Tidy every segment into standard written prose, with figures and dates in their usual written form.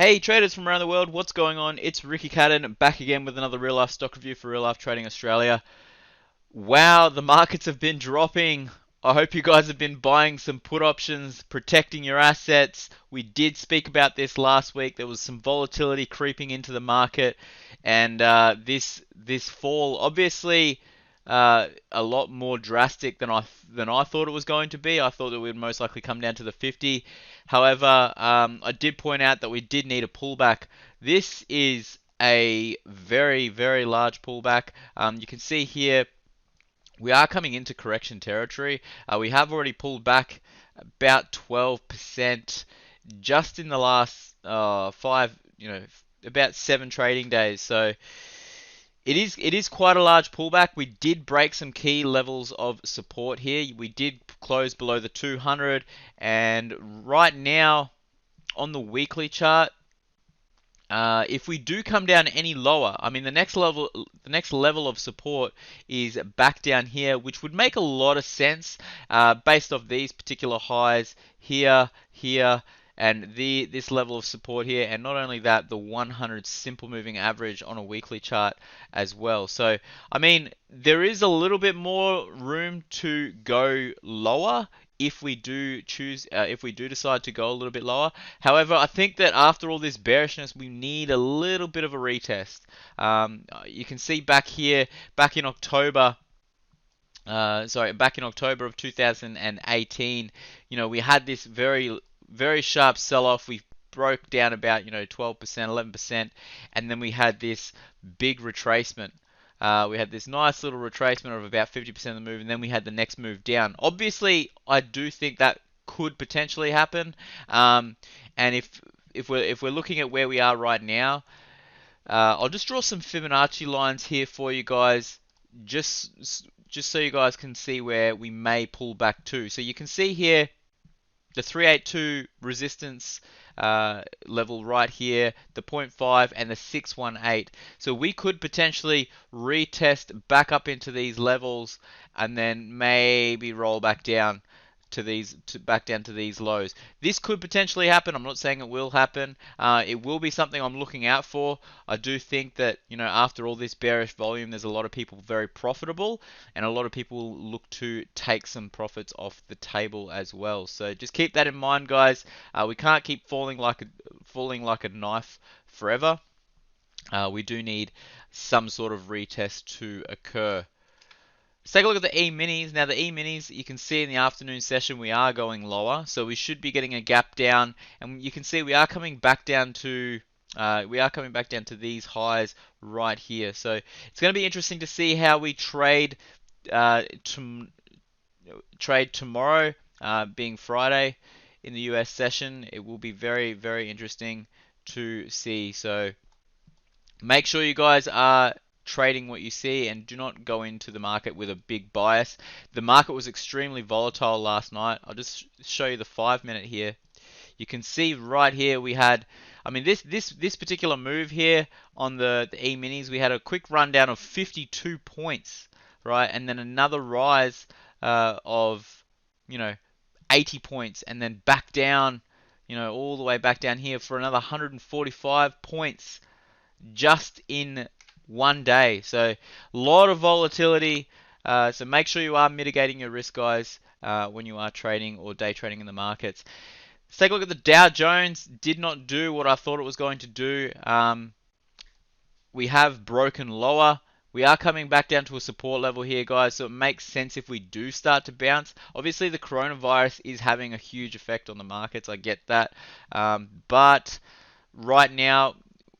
Hey traders from around the world, what's going on? It's Ricky Cadan back again with another real life stock review for Real Life Trading Australia. Wow, the markets have been dropping. I hope you guys have been buying some put options, protecting your assets. We did speak about this last week. There was some volatility creeping into the market, and this fall, obviously, a lot more drastic than I thought it was going to be. I thought it would most likely come down to the 50. However, I did point out that we did need a pullback. This is a very, very large pullback. You can see here we are coming into correction territory. We have already pulled back about 12% just in the last about 7 trading days. So it is quite a large pullback. We did break some key levels of support here. We did close below the 200, and right now on the weekly chart, if we do come down any lower, I mean the next level of support is back down here, which would make a lot of sense based off these particular highs here, here, and this level of support here, and not only that, the 100 simple moving average on a weekly chart as well. So, I mean, there is a little bit more room to go lower if we do if we do decide to go a little bit lower. However, I think that after all this bearishness, we need a little bit of a retest. You can see back here, back in October. Back in October of 2018, we had this very sharp sell-off. We broke down about 12%, 11%, and then we had this big retracement. We had this nice little retracement of about 50% of the move, and then we had the next move down. Obviously, I do think that could potentially happen. And if we're looking at where we are right now, I'll just draw some Fibonacci lines here for you guys, just so you guys can see where we may pull back to. So you can see here the 382 resistance level right here, the 0.5 and the 618. So we could potentially retest back up into these levels and then maybe roll back down to these lows. This could potentially happen. I'm not saying it will happen. It will be something I'm looking out for. I do think that after all this bearish volume, there's a lot of people very profitable, and a lot of people will look to take some profits off the table as well. So just keep that in mind, guys. We can't keep falling like a knife forever. We do need some sort of retest to occur. Let's take a look at the E-minis. Now the E-minis, you can see in the afternoon session we are going lower, so we should be getting a gap down, and you can see we are coming back down to these highs right here. So it's going to be interesting to see how we trade tomorrow, being Friday in the US session. It will be very, very interesting to see. So make sure you guys are trading what you see and do not go into the market with a big bias. The market was extremely volatile last night. I'll just show you the 5-minute here. You can see right here we had, I mean, this particular move here on the E-minis, we had a quick rundown of 52 points, right? And then another rise of 80 points, and then back down, all the way back down here for another 145 points just in one day. So a lot of volatility. So make sure you are mitigating your risk, guys, when you are trading or day trading in the markets. Let's take a look at the Dow Jones. Did not do what I thought it was going to do. We have broken lower. We are coming back down to a support level here, guys, so it makes sense if we do start to bounce. Obviously, the coronavirus is having a huge effect on the markets. I get that. But right now,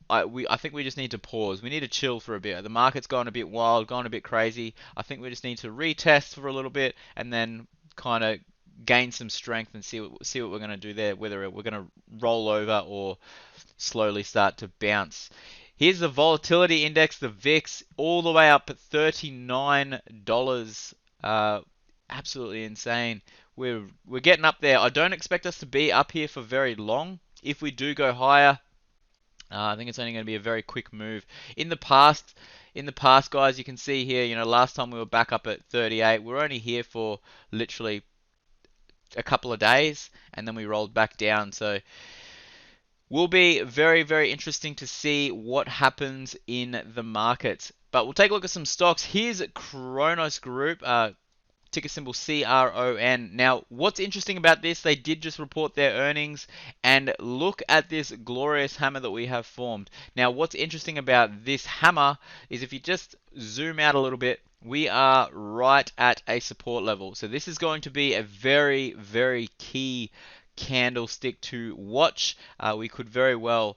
I think we just need to pause. We need to chill for a bit. The market's gone a bit wild, gone a bit crazy. I think we just need to retest for a little bit and then kind of gain some strength and see what we're going to do there, whether we're going to roll over or slowly start to bounce. Here's the volatility index, the VIX, all the way up at $39. Absolutely insane. We're getting up there. I don't expect us to be up here for very long. If we do go higher, I think it's only going to be a very quick move. In the past, guys, you can see here, last time we were back up at 38, we were only here for literally a couple of days, and then we rolled back down. So Will be very, very interesting to see what happens in the markets. But we'll take a look at some stocks. Here's Kronos Group, ticker symbol CRON. Now, what's interesting about this, they did just report their earnings, and look at this glorious hammer that we have formed. Now, what's interesting about this hammer is if you just zoom out a little bit, we are right at a support level. So this is going to be a very, very key candlestick to watch. We could very well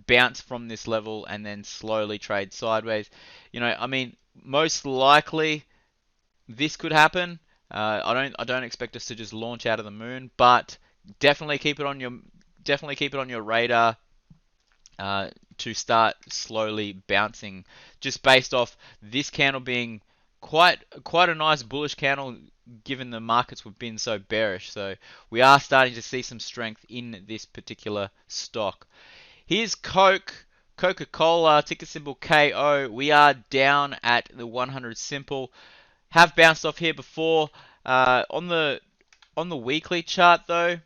bounce from this level and then slowly trade sideways. I mean, most likely this could happen. I don't expect us to just launch out of the moon, but definitely keep it on your radar to start slowly bouncing, just based off this candle being quite a nice bullish candle, given the markets have been so bearish. So we are starting to see some strength in this particular stock. Here's Coca-Cola, ticker symbol KO. We are down at the 100 simple. Have bounced off here before. On the weekly chart though,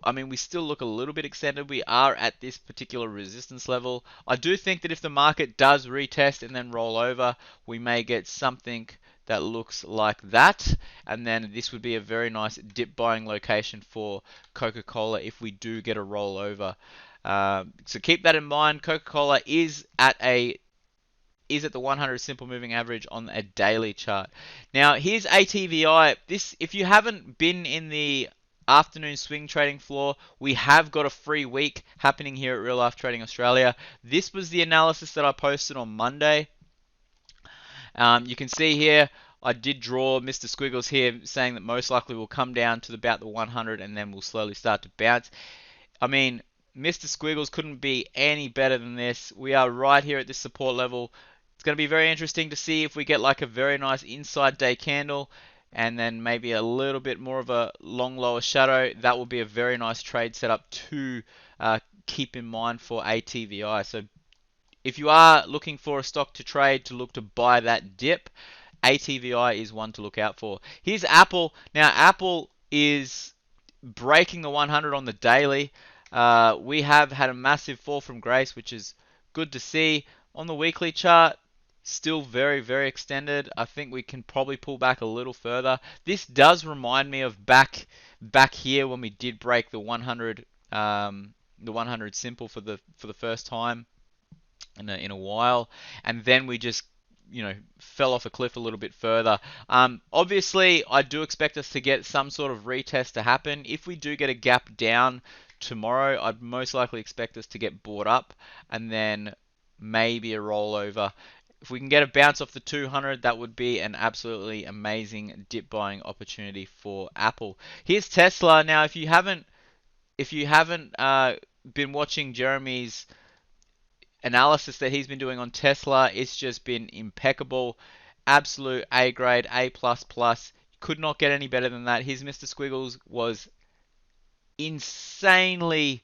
I mean, we still look a little bit extended. We are at this particular resistance level. I do think that if the market does retest and then roll over, we may get something that looks like that. And then this would be a very nice dip buying location for Coca-Cola if we do get a rollover. So keep that in mind. Coca-Cola is at the 100 simple moving average on a daily chart. Now, here's ATVI. If you haven't been in the afternoon swing trading floor, we have got a free week happening here at Real Life Trading Australia. This was the analysis that I posted on Monday. You can see here, I did draw Mr. Squiggles here saying that most likely will come down to about the 100 and then we'll slowly start to bounce. I mean, Mr. Squiggles couldn't be any better than this. We are right here at this support level. It's going to be very interesting to see if we get like a very nice inside day candle and then maybe a little bit more of a long lower shadow. That will be a very nice trade setup to keep in mind for ATVI. So if you are looking for a stock to trade, to look to buy that dip, ATVI is one to look out for. Here's Apple. Now, Apple is breaking the 100 on the daily. We have had a massive fall from grace, which is good to see. On the weekly chart, still very, very extended. I think we can probably pull back a little further. This does remind me of back here when we did break the 100 simple for the first time in a while, and then we just fell off a cliff a little bit further. Obviously, I do expect us to get some sort of retest to happen. If we do get a gap down tomorrow, I'd most likely expect us to get bought up and then maybe a rollover. If we can get a bounce off the 200, that would be an absolutely amazing dip buying opportunity for Apple. Here's Tesla. Now, if you haven't been watching Jeremy's analysis that he's been doing on Tesla, it's just been impeccable. Absolute A grade, A++. Could not get any better than that. His Mr. Squiggles was insanely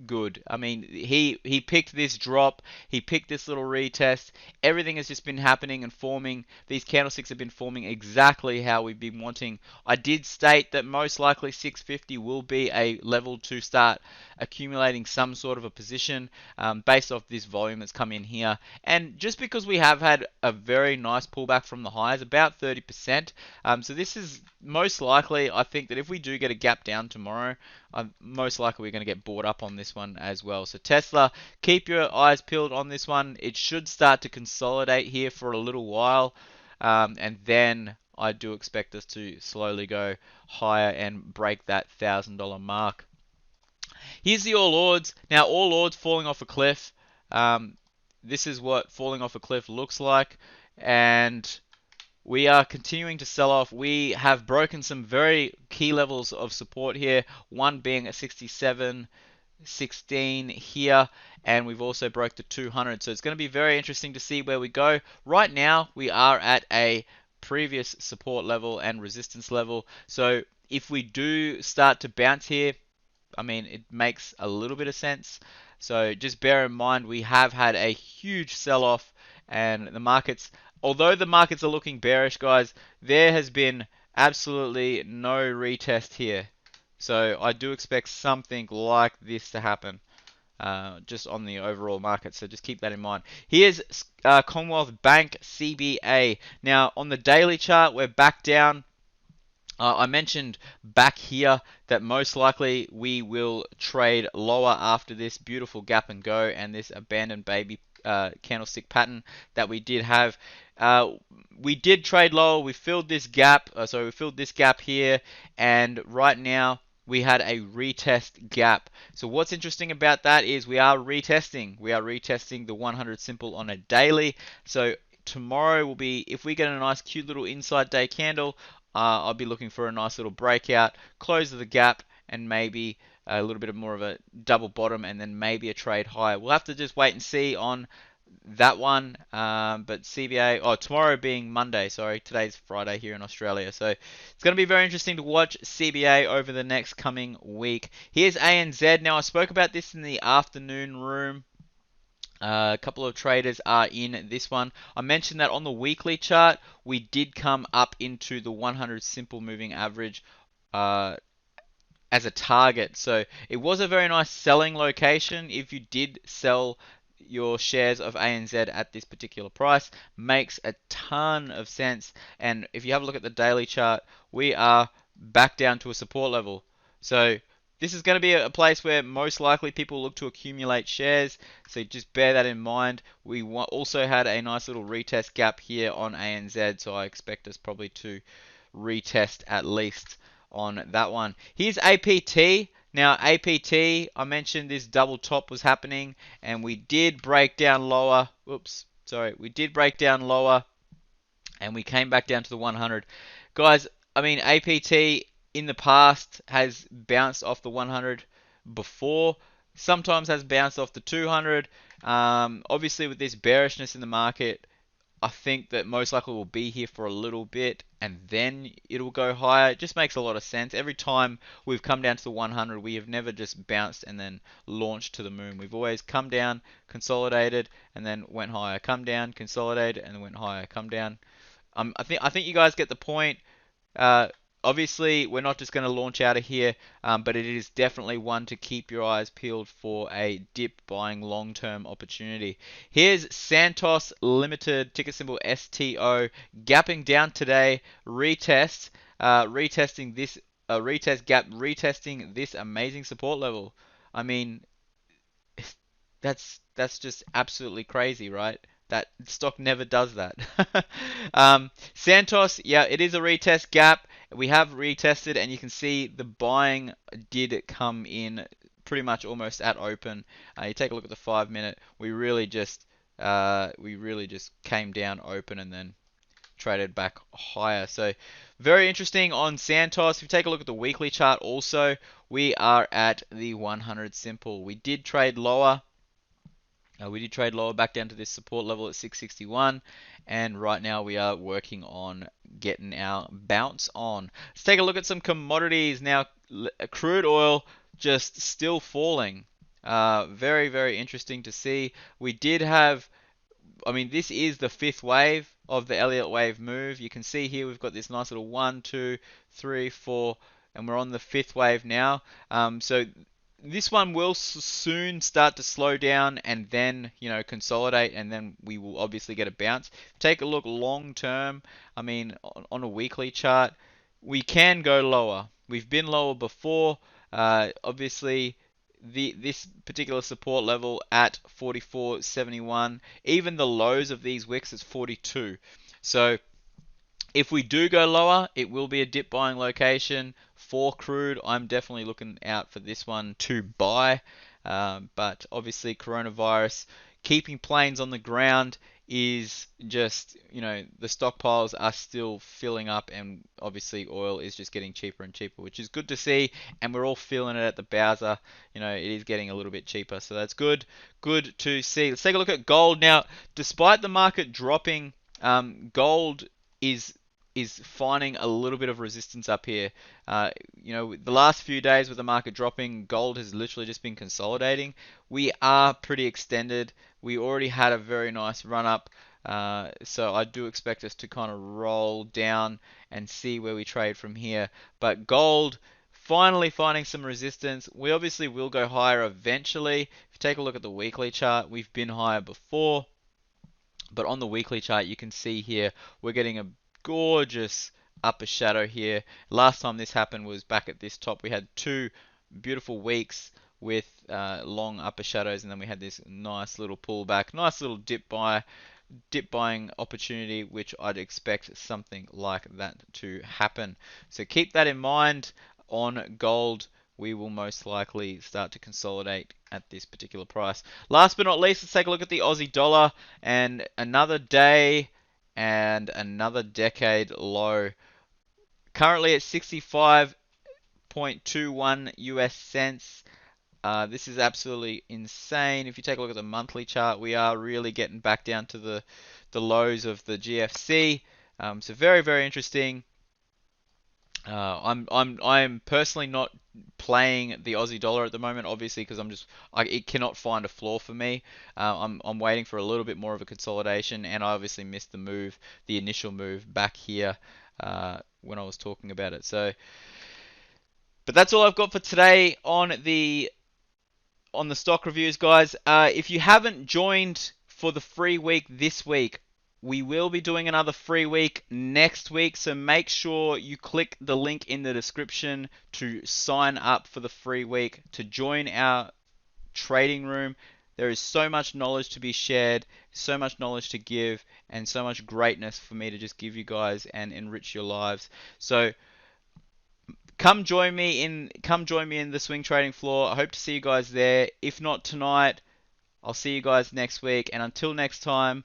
good. I mean, he picked this drop, he picked this little retest. Everything has just been happening and forming. These candlesticks have been forming exactly how we've been wanting. I did state that most likely 650 will be a level to start accumulating some sort of a position based off this volume that's come in here. And just because we have had a very nice pullback from the highs, about 30%, so this is most likely, I think that if we do get a gap down tomorrow, most likely we're going to get bought up on this one as well. So Tesla, keep your eyes peeled on this one. It should start to consolidate here for a little while, and then I do expect us to slowly go higher and break that $1,000 mark. Here's the All Ords. Now, All Ords falling off a cliff. This is what falling off a cliff looks like, and we are continuing to sell off. We have broken some very key levels of support here, one being a 67.16 here, and we've also broke the 200. So it's going to be very interesting to see where we go. Right now, we are at a previous support level and resistance level. So if we do start to bounce here, I mean, it makes a little bit of sense. So just bear in mind, we have had a huge sell-off, and the markets, although the markets are looking bearish, guys, there has been absolutely no retest here. So I do expect something like this to happen. Just on the overall market. So just keep that in mind. Here's Commonwealth Bank CBA. Now on the daily chart, we're back down. I mentioned back here that most likely we will trade lower after this beautiful gap and go and this abandoned baby candlestick pattern that we did have. Uh, we did trade lower. We filled this gap. So we filled this gap here, and right now we had a retest gap. So what's interesting about that is we are retesting. We are retesting the 100 simple on a daily. So tomorrow will be, if we get a nice cute little inside day candle, I'll be looking for a nice little breakout, close of the gap, and maybe a little bit of more of a double bottom, and then maybe a trade higher. We'll have to just wait and see on that one. But CBA, oh, tomorrow being Monday, sorry, today's Friday here in Australia. So it's going to be very interesting to watch CBA over the next coming week. Here's ANZ. Now, I spoke about this in the afternoon room. A couple of traders are in this one. I mentioned that on the weekly chart, we did come up into the 100 simple moving average as a target. So it was a very nice selling location. If you did sell your shares of ANZ at this particular price, makes a ton of sense. And if you have a look at the daily chart, we are back down to a support level. So this is going to be a place where most likely people look to accumulate shares, so just bear that in mind. We also had a nice little retest gap here on ANZ, so I expect us probably to retest at least on that one. Here's APT. Now APT, I mentioned this double top was happening, and we did break down lower. Oops, sorry, we did break down lower, and we came back down to the 100. Guys, I mean, APT in the past has bounced off the 100 before, sometimes has bounced off the 200. Obviously, with this bearishness in the market, I think that most likely will be here for a little bit and then it'll go higher. It just makes a lot of sense. Every time we've come down to the 100, we have never just bounced and then launched to the moon. We've always come down, consolidated, and then went higher. Come down, consolidated, and then went higher. Come down. I think you guys get the point. Uh, Obviously, we're not just going to launch out of here, but it is definitely one to keep your eyes peeled for a dip buying long-term opportunity. Here's Santos Limited, ticker symbol STO, gapping down today. Retest, retesting this retest gap, retesting this amazing support level. I mean, that's just absolutely crazy, right? That stock never does that. Santos, yeah, it is a retest gap. We have retested, and you can see the buying did come in pretty much almost at open. You take a look at the 5 minute. We really just came down open and then traded back higher. So very interesting on Santos. If you take a look at the weekly chart, also we are at the 100 simple. We did trade lower. We did trade lower back down to this support level at 661, and right now we are working on getting our bounce on. Let's take a look at some commodities now. Crude oil just still falling. Very, very interesting to see. We did have, I mean, this is the fifth wave of the Elliott wave move. You can see here we've got this nice little 1, 2, 3, 4, and we're on the fifth wave now. So this one will soon start to slow down and then, consolidate, and then we will obviously get a bounce. Take a look long term. I mean, on a weekly chart, we can go lower. We've been lower before. Obviously, this particular support level at 44.71, even the lows of these wicks is 42. So if we do go lower, it will be a dip buying location for crude. I'm definitely looking out for this one to buy. But obviously, coronavirus, keeping planes on the ground is just, the stockpiles are still filling up, and obviously oil is just getting cheaper and cheaper, which is good to see. And we're all feeling it at the Bowser. It is getting a little bit cheaper, so that's good. Good to see. Let's take a look at gold now. Despite the market dropping, gold is finding a little bit of resistance up here. The last few days with the market dropping, gold has literally just been consolidating. We are pretty extended. We already had a very nice run up. So I do expect us to kind of roll down and see where we trade from here. But gold finally finding some resistance. We obviously will go higher eventually. If you take a look at the weekly chart, we've been higher before. But on the weekly chart, you can see here, we're getting a gorgeous upper shadow here. Last time this happened was back at this top. We had 2 beautiful weeks with long upper shadows, and then we had this nice little pullback, nice little dip buying opportunity, which I'd expect something like that to happen. So keep that in mind. On gold, we will most likely start to consolidate at this particular price. Last but not least, let's take a look at the Aussie dollar, and another day and another decade low. Currently at 65.21 US cents. This is absolutely insane. If you take a look at the monthly chart, we are really getting back down to the lows of the GFC. So very, very interesting. I'm personally not playing the Aussie dollar at the moment, obviously, because it cannot find a floor for me. I'm waiting for a little bit more of a consolidation, and I obviously missed the initial move back here when I was talking about it. So, but that's all I've got for today on the stock reviews, guys. If you haven't joined for the free week this week, we will be doing another free week next week, so make sure you click the link in the description to sign up for the free week, to join our trading room. There is so much knowledge to be shared, so much knowledge to give, and so much greatness for me to just give you guys and enrich your lives. So come join me in the swing trading floor. I hope to see you guys there. If not tonight, I'll see you guys next week, and until next time,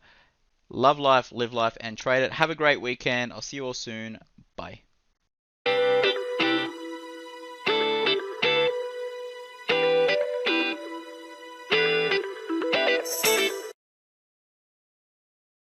love life, live life, and trade it. Have a great weekend. I'll see you all soon. Bye.